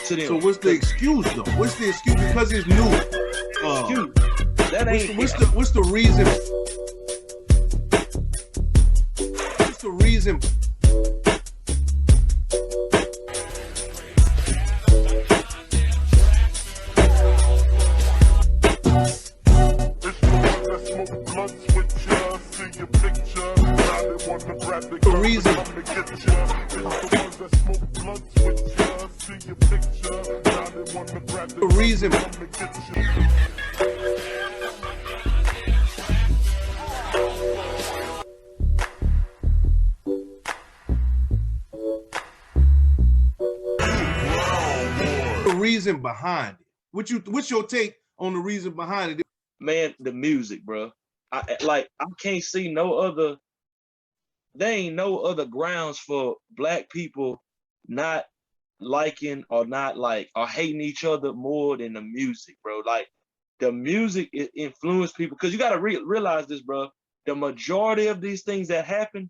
to them. So what's the excuse though? What's the excuse? Because it's new. Excuse. That ain't. What's the reason? What's the reason? The reason. The reason. The reason behind it. What's your take on the reason behind it? Man, the music, bro. I can't see no other. There ain't no other grounds for black people not liking or not like or hating each other more than the music, bro. Like the music influenced people because you got to realize this, bro. The majority of these things that happen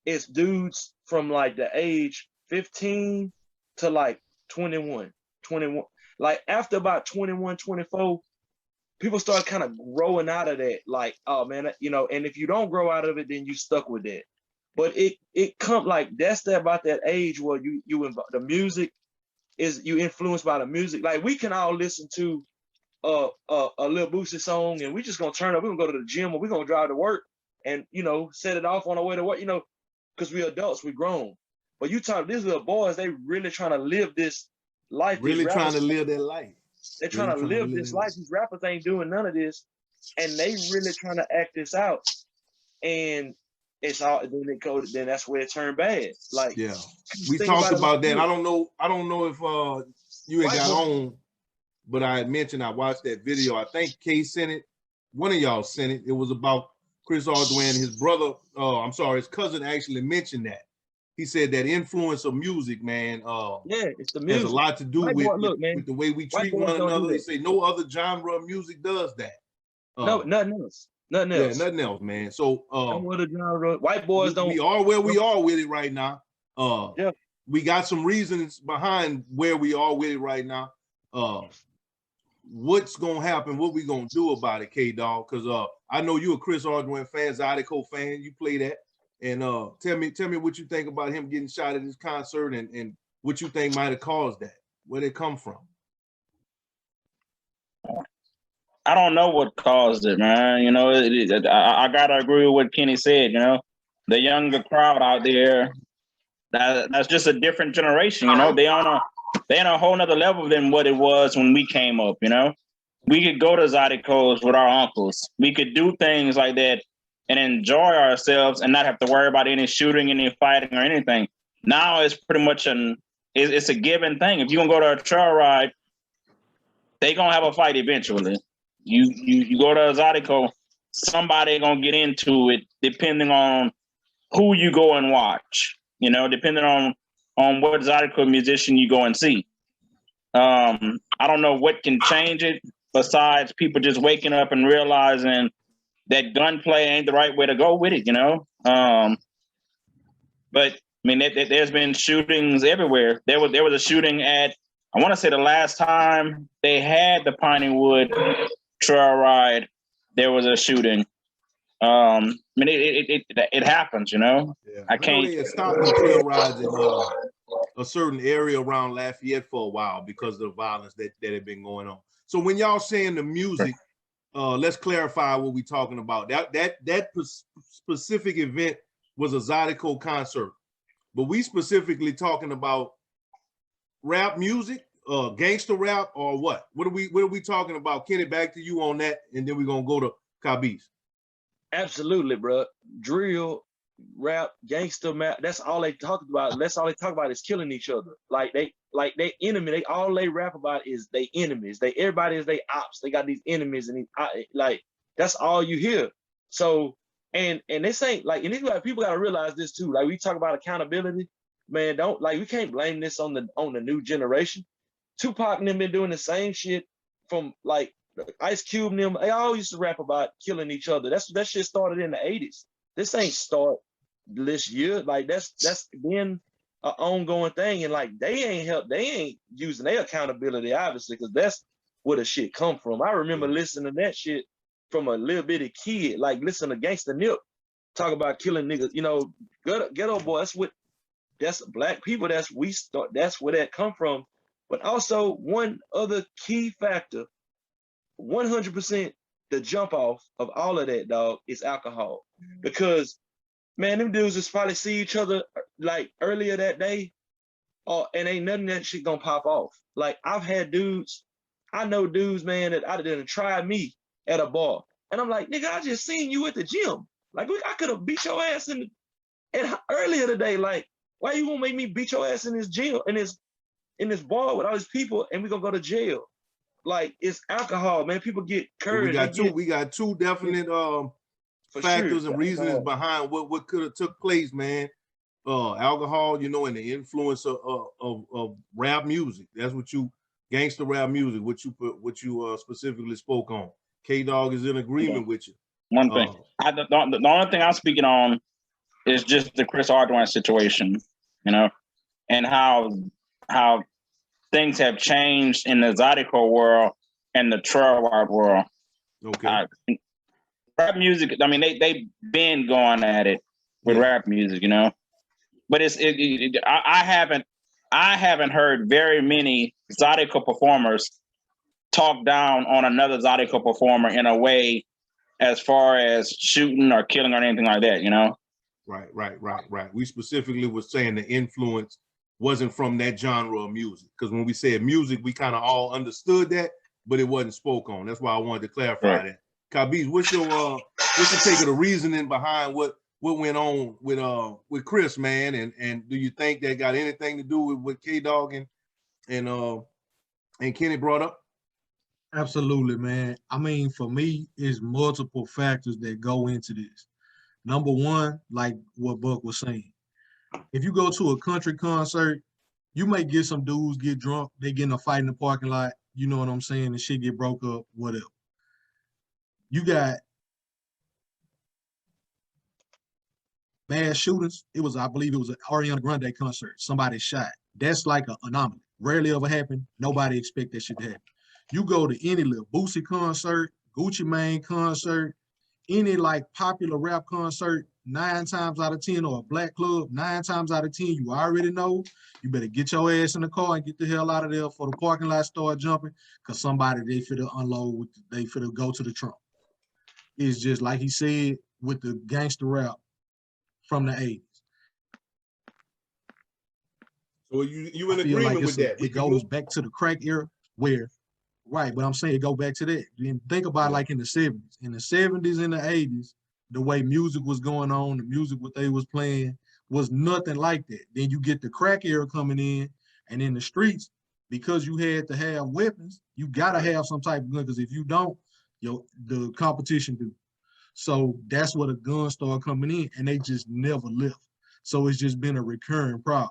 is dudes from like the age 15 to like 21. Like after about 21, 24, people start kind of growing out of that. Like, oh man, you know, and if you don't grow out of it, then you stuck with that. But it come like that's about that age where the music is you influenced by the music. Like we can all listen to a Lil Boosie song and we just gonna turn up. We're gonna go to the gym or we're gonna drive to work and you know set it off on our way to work. You know, because we're adults, we grown. But you talk these little boys, they really trying to live this life. Really trying to live their life. They're trying to live this life. These rappers ain't doing none of this, and they really trying to act this out. And it's all then that's where it turned bad. Like yeah, we talked about that. I don't know if you had got on, but I had mentioned I watched that video. I think Kay sent it. One of y'all sent it. It was about Chris Ardion. His brother, his cousin actually mentioned that. He said that influence of music, man. Yeah, it's the music. Has a lot to do with the way we treat one another. They say no other genre of music does that. No, nothing else. Nothing else. Yeah, nothing else, man. So no other genre. White boys don't. We are where we are with it right now. Yeah. We got some reasons behind where we are with it right now. What's gonna happen? What we gonna do about it, K-Dog? Because I know you're a Chris Ardion fan, Zydeco fan. You play that. And tell me what you think about him getting shot at his concert and what you think might have caused that. Where'd it come from? I don't know what caused it, man. You know, I gotta agree with what Kenny said. You know, the younger crowd out there, that's just a different generation. You know, they on a whole nother level than what it was when we came up. You know, we could go to Zydeco's with our uncles. We could do things like that and enjoy ourselves and not have to worry about any shooting, any fighting, or anything. Now it's pretty much it's a given thing. If you're gonna go to a trail ride, they gonna have a fight eventually. You go to a Zydeco, somebody gonna get into it depending on who you go and watch. You know, depending on what Zydeco musician you go and see. I don't know what can change it besides people just waking up and realizing that gunplay ain't the right way to go with it, you know? But I mean, there's been shootings everywhere. There was a shooting at, I want to say the last time they had the Pineywood trail ride, there was a shooting. I mean, it happens, you know? Yeah. I can't. They had stopped the trail rides in a certain area around Lafayette for a while because of the violence that had been going on. So when y'all saying the music, let's clarify what we're talking about. That specific event was a Zydeco concert, but we specifically talking about rap music, gangster rap, or what? What are we talking about? Kenny, back to you on that, and then we're gonna go to Kabis. Absolutely, bro. Drill, rap, gangster, rap. That's all they talk about. That's all they talk about is killing each other. Like they enemy. All they rap about is they enemies. Everybody is they ops. They got these enemies, and like that's all you hear. So and this ain't like, and people gotta realize this too. Like we talk about accountability, man. We can't blame this on the new generation. Tupac and them been doing the same shit from like Ice Cube and them. They all used to rap about killing each other. That shit started in the 80s. This ain't start this year. Like that's been an ongoing thing, and like they ain't using their accountability, obviously, because that's where the shit come from. I remember listening to that shit from a little bitty kid, like listen to Gangsta Nip talk about killing niggas, you know, ghetto boy. That's black people. That's where that come from. But also one other key factor, 100% the jump off of all of that, dog, is alcohol. Because man, them dudes just probably see each other like earlier that day, and ain't nothing that shit gonna pop off. Like I know dudes, man, that I didn't try me at a bar, and I'm like, nigga, I just seen you at the gym. Like I could have beat your ass earlier today. Like, why you gonna make me beat your ass in this gym, in this bar with all these people, and we gonna go to jail? Like, it's alcohol, man. People get courage. We got two definite factors and reasons behind what could have took place, man. Alcohol, you know, and the influence of rap music. That's what gangster rap music, what you specifically spoke on. K-Dog is in agreement with you. One thing. The only thing I'm speaking on is just the Chris Ardion situation, you know, and how things have changed in the Zydeco world and the trail rap world. Okay. Rap music, I mean, they've been going at it with rap music, you know, but I haven't heard very many Zydeco performers talk down on another Zydeco performer in a way as far as shooting or killing or anything like that, you know? Right. We specifically were saying the influence wasn't from that genre of music. Because when we said music, we kind of all understood that, but it wasn't spoke on. That's why I wanted to clarify that. Kabiz, what's your take of the reasoning behind what went on with Chris, man? And do you think that got anything to do with what K-Dog and Kenny brought up? Absolutely, man. I mean, for me, it's multiple factors that go into this. Number one, like what Buck was saying, if you go to a country concert, you may get some dudes get drunk, they get in a fight in the parking lot, you know what I'm saying, and shit get broke up, whatever. You got mass shootings. I believe it was an Ariana Grande concert. Somebody shot. That's like an anomaly. Rarely ever happen. Nobody expect that shit to happen. You go to any little Boosie concert, Gucci Mane concert, any like popular rap concert, 9 times out of 10, or a black club, 9 times out of 10, you already know you better get your ass in the car and get the hell out of there before the parking lot start jumping, because somebody they finna unload, they finna go to the trunk. It's just like he said with the gangster rap from the 80s. So you in agreement with that? It goes back to the crack era where, right, but I'm saying it go back to that. Then think about like in the 70s. In the 70s and the 80s, the way music was going on, the music what they was playing was nothing like that. Then you get the crack era coming in, and in the streets, because you had to have weapons, you gotta have some type of gun, because if you don't, the competition do. So that's where the guns start coming in, and they just never left. So it's just been a recurring problem.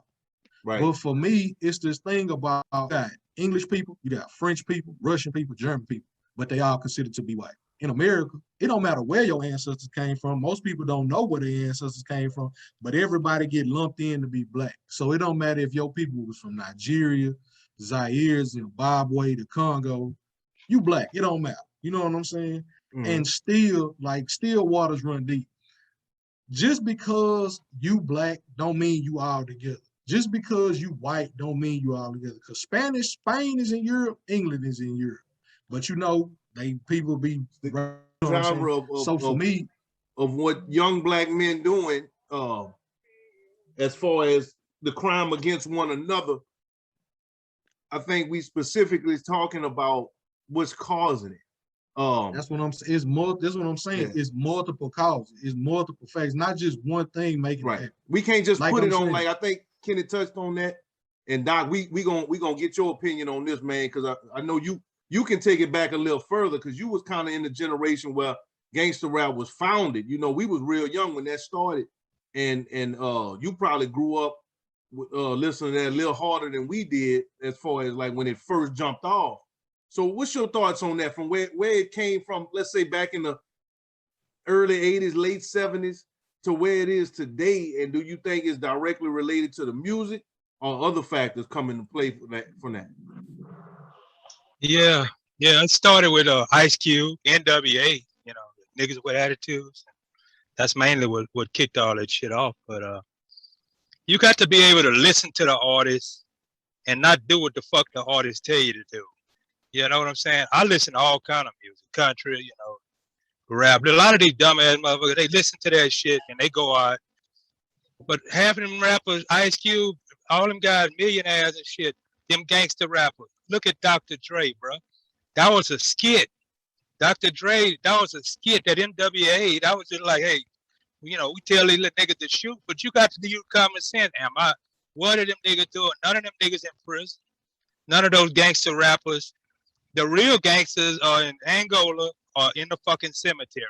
Right. But for me, it's this thing about you got English people, you got French people, Russian people, German people, but they all considered to be white. In America, it don't matter where your ancestors came from. Most people don't know where their ancestors came from, but everybody get lumped in to be black. So it don't matter if your people was from Nigeria, Zaire, Zimbabwe, the Congo, you black. It don't matter. You know what I'm saying? And still waters run deep. Just because you black don't mean you all together. Just because you white don't mean you all together. Because Spain is in Europe, England is in Europe. But you know, people be genre for me, of what young black men doing as far as the crime against one another. I think we specifically talking about what's causing it. That's what I'm saying. That's what I'm saying. Yeah. It's multiple causes. It's multiple factors. Not just one thing making it happen. We can't just put it on. Like I think Kenny touched on that. And Doc, we gonna get your opinion on this, man, because I know you can take it back a little further, because you was kind of in the generation where gangster rap was founded. You know, we was real young when that started, and you probably grew up listening to that a little harder than we did, as far as like when it first jumped off. So what's your thoughts on that, from where it came from, let's say back in the early 80s, late 70s, to where it is today? And do you think it's directly related to the music or other factors come into play from that? Yeah, yeah. It started with Ice Cube, NWA. You know, niggas with attitudes. That's mainly what kicked all that shit off. But you got to be able to listen to the artist and not do what the fuck the artist tell you to do. You know what I'm saying? I listen to all kind of music, country, you know, rap. A lot of these dumbass motherfuckers, they listen to that shit and they go out. But half of them rappers, Ice Cube, all them guys, millionaires and shit, them gangster rappers. Look at Dr. Dre, bro. That was a skit. Dr. Dre, that was a skit. That NWA, that was just like, hey, you know, we tell these little niggas to shoot, but you got to use common sense. What are them niggas doing? None of them niggas in prison. None of those gangster rappers. The real gangsters are in Angola or in the fucking cemetery.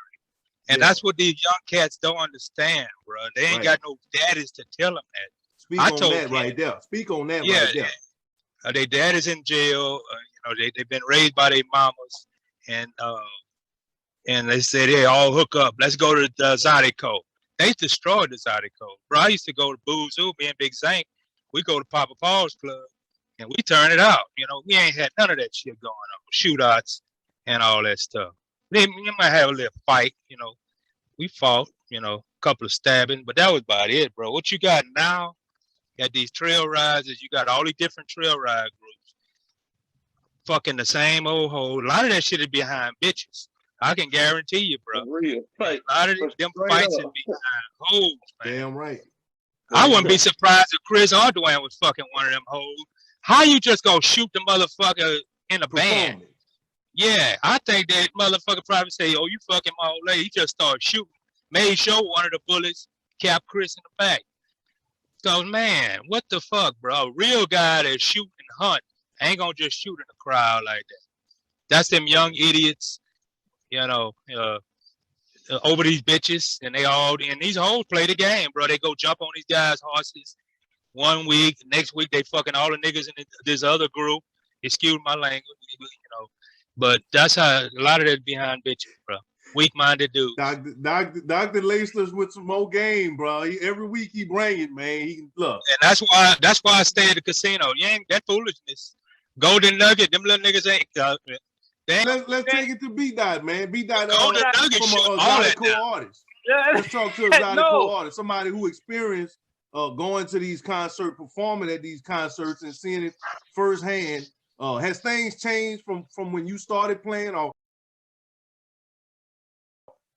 And that's what these young cats don't understand, bro. They ain't got no daddies to tell them that. Speak on that right there. Speak on that right there. Their daddies in jail. You know, they've been raised by their mamas. And they said, hey, all hook up. Let's go to the Zydeco. They destroyed the Zydeco. Bro, I used to go to Boo's Zoo, me and Big Zank. We go to Papa Paul's Club. And we turn it out. You know, we ain't had none of that shit going on. Shootouts and all that stuff. You might have a little fight, you know. We fought, you know, a couple of stabbing, but that was about it, bro. What you got now, you got these trail riders, you got all these different trail ride groups. Fucking the same old hole. A lot of that shit is behind bitches. I can guarantee you, bro. Real. Like, a lot of them fights is behind hoes, man. Damn right. I wouldn't be surprised if Chris Ardion was fucking one of them hoes. How you just gonna shoot the motherfucker in a band? Yeah, I think that motherfucker probably say, oh, you fucking my old lady. He just started shooting. Made sure one of the bullets capped Chris in the back. So, man, what the fuck, bro? A real guy that shoot and hunt ain't gonna just shoot in the crowd like that. That's them young idiots, you know, over these bitches. And these hoes play the game, bro. They go jump on these guys' horses. 1 week, next week they fucking all the niggas in this other group. Excuse my language, you know. But that's how a lot of that behind bitches, bro. Weak-minded dudes. Dr. Laisler's with some more game, bro. Every week he bring it, man. He look. And that's why I stay at the casino. You ain't that foolishness. Golden Nugget, them little niggas ain't. Let's take it to B-Dot, man. B-Dot Golden Nugget from a Zydeco Artist. Let's talk to a Zydeco artist, somebody who experienced going to these concerts, performing at these concerts and seeing it firsthand. Has things changed from when you started playing, or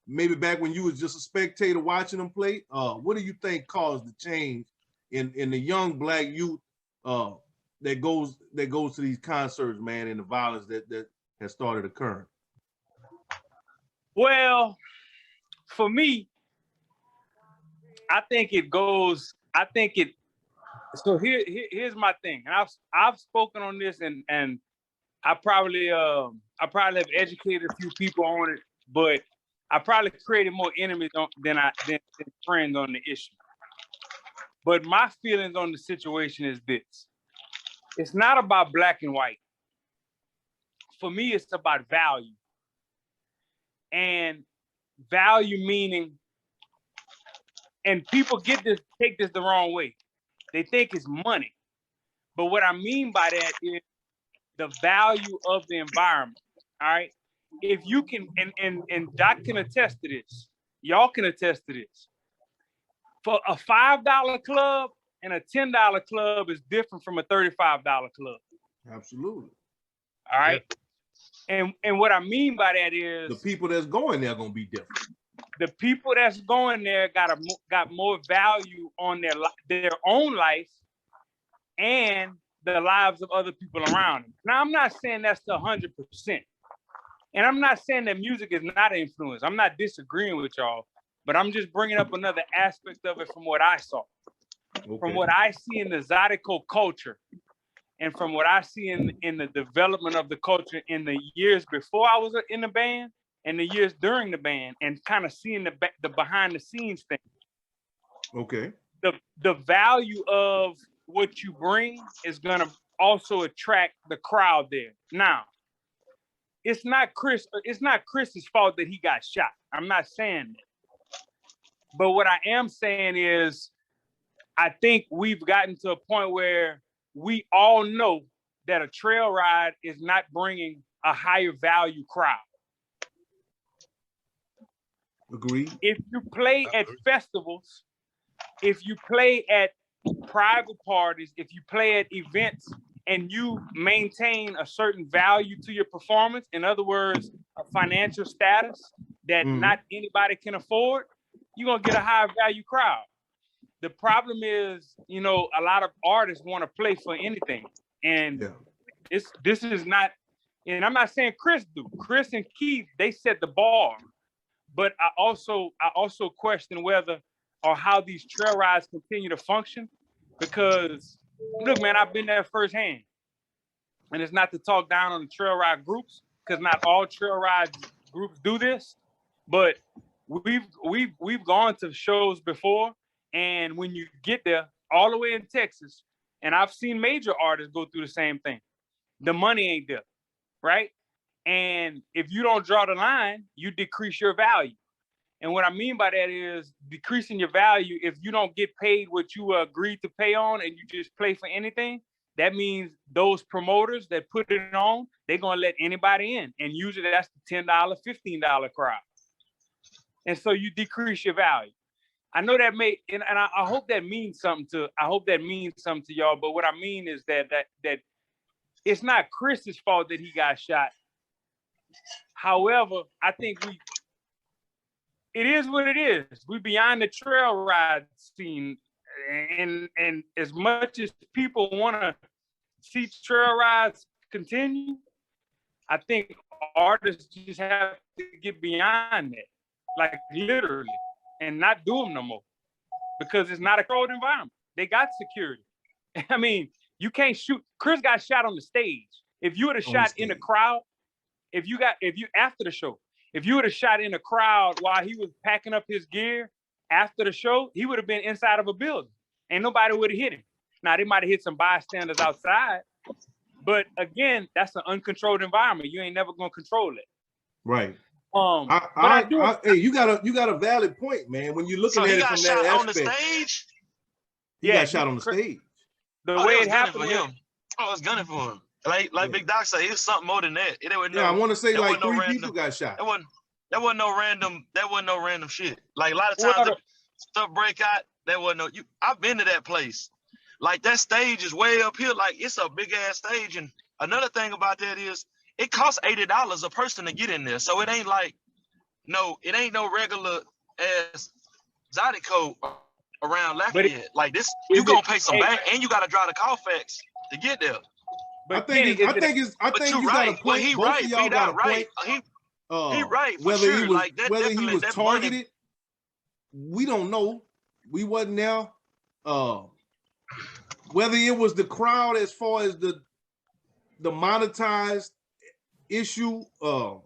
maybe back when you was just a spectator watching them play? What do you think caused the change in the young black youth that goes to these concerts, man, and the violence that has started occurring? Well, for me, I think it goes. So here's my thing. And I've spoken on this, and I probably have educated a few people on it, but I probably created more enemies than friends on the issue. But my feelings on the situation is this: it's not about black and white. For me, it's about value, and value meaning. And people take this the wrong way. They think it's money. But what I mean by that is the value of the environment. All right. If you can, and Doc can attest to this, y'all can attest to this. For a $5 club and a $10 club is different from a $35 club. Absolutely. All right. Yeah. And what I mean by that is the people that's going there are gonna be different. The people that's going there got more value on their own life and the lives of other people around them. Now, I'm not saying that's the 100%. And I'm not saying that music is not an influence. I'm not disagreeing with y'all, but I'm just bringing up another aspect of it from what I saw. Okay. From what I see in the Zydeco culture and from what I see in the development of the culture in the years before I was in the band, and the years during the band, and kind of seeing the behind the scenes thing. Okay. The value of what you bring is gonna also attract the crowd there. Now, it's not Chris's fault that he got shot. I'm not saying that. But what I am saying is, I think we've gotten to a point where we all know that a trail ride is not bringing a higher value crowd. Agreed. If you play at festivals, if you play at private parties, if you play at events and you maintain a certain value to your performance, in other words, a financial status that not anybody can afford, you're going to get a higher value crowd. The problem is, you know, a lot of artists want to play for anything. And this is not, and I'm not saying Chris do. Chris and Keith, they set the bar. But I also question whether or how these trail rides continue to function. Because look, man, I've been there firsthand. And it's not to talk down on the trail ride groups, because not all trail ride groups do this. But we've gone to shows before, and when you get there, all the way in Texas, and I've seen major artists go through the same thing. The money ain't there, right? And if you don't draw the line, you decrease your value. And what I mean by that is decreasing your value. If you don't get paid what you agreed to pay on and you just play for anything, that means those promoters that put it on, they're going to let anybody in. And usually that's the $10, $15 crowd. And so you decrease your value. I know that may, and I hope that means something to, y'all. But what I mean is that it's not Chris's fault that he got shot. However, I think it is what it is. We beyond the trail ride scene. And as much as people want to see trail rides continue, I think artists just have to get beyond that, like literally, and not do them no more, because it's not a controlled environment. They got security. I mean, you can't shoot. Chris got shot on the stage. If you would have shot in the crowd, if you after the show, if you would have shot in the crowd while he was packing up his gear after the show, he would have been inside of a building and nobody would have hit him. Now, they might have hit some bystanders outside, but again, that's an uncontrolled environment. You ain't never gonna control it. Right. Hey, you got a valid point, man. When you're looking at it from that aspect, on the stage. He got shot on the stage. The way it happened for him. I was gunning for him. Like Big Doc said, it was something more than that. I want to say like 3 people got shot. That wasn't no random shit. Like a lot of times stuff break out, that wasn't no I've been to that place. Like that stage is way up here, like it's a big ass stage. And another thing about that is it costs $80 a person to get in there. So it ain't like no regular ass Zydeco around Lafayette. Like this, you gonna pay some back and you gotta drive the Carfax to get there. But I think he's got a point. Well, he Both of y'all got a point. He right. Whether sure. he was targeted, we don't know. We wasn't there. Whether it was the crowd as far as the monetized issue,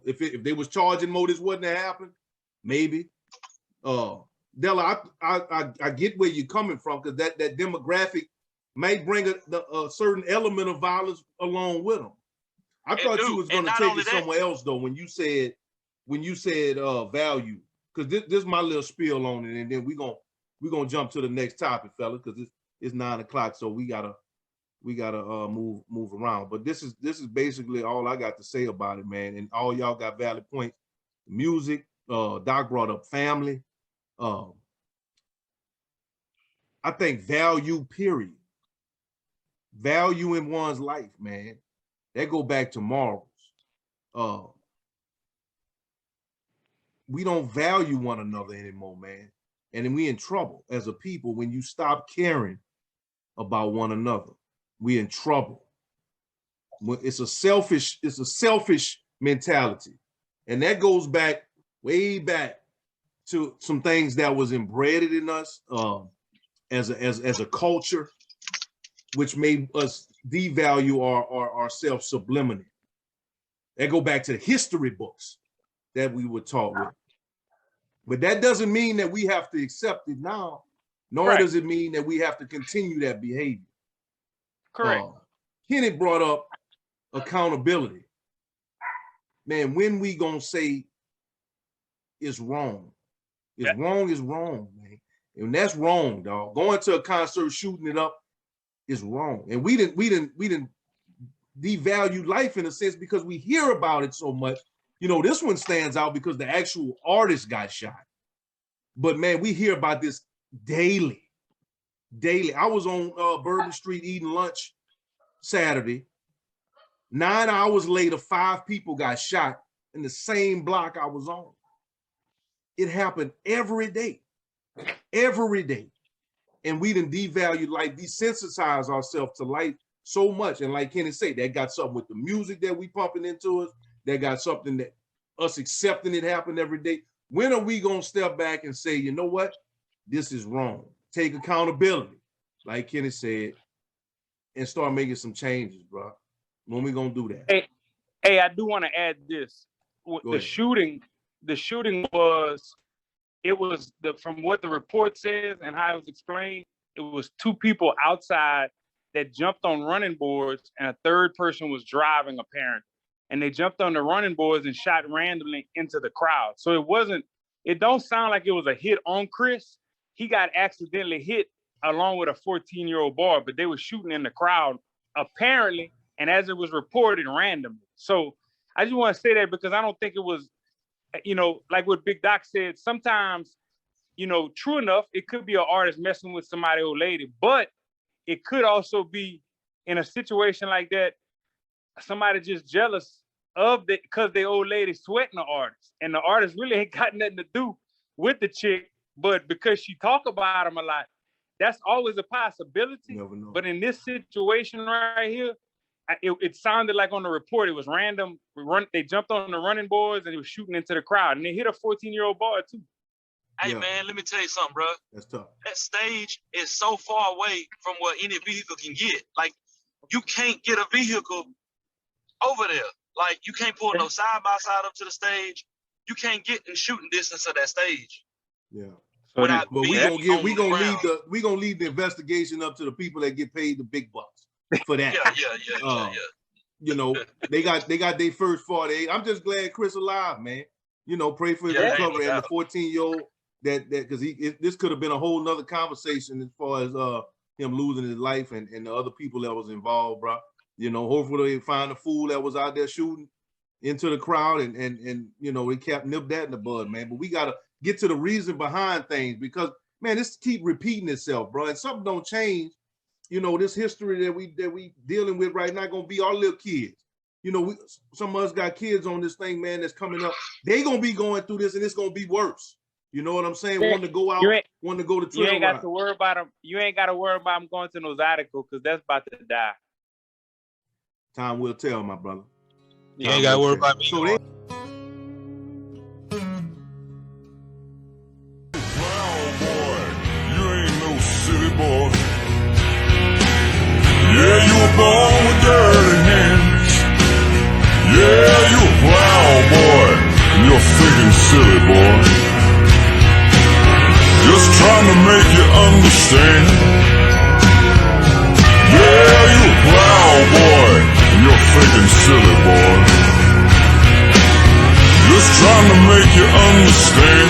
if they was charging more, this wouldn't have happened. Maybe. Della, I get where you're coming from, because that demographic may bring a certain element of violence along with them. I thought you was going to take it somewhere else though when you said value, because this is my little spiel on it, and then we're gonna jump to the next topic, fellas, because it's 9 o'clock, so we gotta move around. But this is basically all I got to say about it, man. And all y'all got valid points. Music, Doc brought up family. I think value, period. Value in one's life, man. That go back to morals. We don't value one another anymore, man. And then we in trouble as a people when you stop caring about one another. We in trouble. It's a selfish mentality. And that goes back, way back to some things that was embedded in us as a culture, which made us devalue ourselves subliminally. That go back to the history books that we were taught with. But that doesn't mean that we have to accept it now, nor does it mean that we have to continue that behavior. Correct. Kenneth brought up accountability. Man, when we gonna say it's wrong? It's wrong is wrong, man. And that's wrong, dog. Going to a concert, shooting it up is wrong. And we didn't devalue life in a sense because we hear about it so much. You know, this one stands out because the actual artist got shot. But man, we hear about this daily. I was on Bourbon Street eating lunch Saturday. 9 hours later, 5 people got shot in the same block I was on. It happened every day. And we didn't devalue life, desensitize ourselves to life so much. And like Kenny said, that got something with the music that we pumping into us. That got something that us accepting it happened every day. When are we gonna step back and say, you know what? This is wrong. Take accountability, like Kenny said, and start making some changes, bro. When we gonna do that? Hey, I do want to add this. The shooting was, from what the report says and how it was explained, it was 2 people outside that jumped on running boards and a third person was driving apparently. And they jumped on the running boards and shot randomly into the crowd. So it don't sound like it was a hit on Chris. He got accidentally hit along with a 14-year-old boy, but they were shooting in the crowd apparently, and as it was reported, randomly. So I just want to say that because I don't think it was, you know, like what Big Doc said, sometimes, you know, true enough, it could be an artist messing with somebody's old lady, but it could also be in a situation like that, somebody just jealous of the, because the old lady sweating the artist, and the artist really ain't got nothing to do with the chick, but because she talk about him a lot, that's always a possibility. But in this situation right here, it sounded like on the report it was random. They jumped on the running boards and they were shooting into the crowd, and they hit a 14-year-old boy too. Hey man, let me tell you something, bro. That's tough. That stage is so far away from where any vehicle can get. Like, you can't get a vehicle over there. Like, you can't pull no side by side up to the stage. You can't get in shooting distance of that stage. Yeah. But we gonna leave the investigation up to the people that get paid the big bucks for that. Yeah. You know, they got their first 48. I'm just glad Chris alive, man. You know, pray for his recovery. And the 14-year-old that because this could have been a whole nother conversation as far as him losing his life and the other people that was involved, bro. You know, hopefully they find the fool that was out there shooting into the crowd and you know, they kept nip that in the bud, man. But we gotta get to the reason behind things because, man, this keep repeating itself, bro. And something don't change. You know, this history that we dealing with right now gonna be our little kids. You know, some of us got kids on this thing, man, that's coming up. They gonna be going through this and it's gonna be worse. You know what I'm saying? Want to go out, want to go to trail You ain't got ride. to worry about them. You ain't got to worry about them going to no Zydeco because that's about to die. Time will tell, my brother. You ain't got to worry about me. So they Plowboy, you ain't no city boy. Yeah, you were born with dirty hands. Yeah, you a plowboy, and you're thinking silly boy. Just trying to make you understand. Yeah, you a plowboy, and you're thinking silly boy. Just trying to make you understand.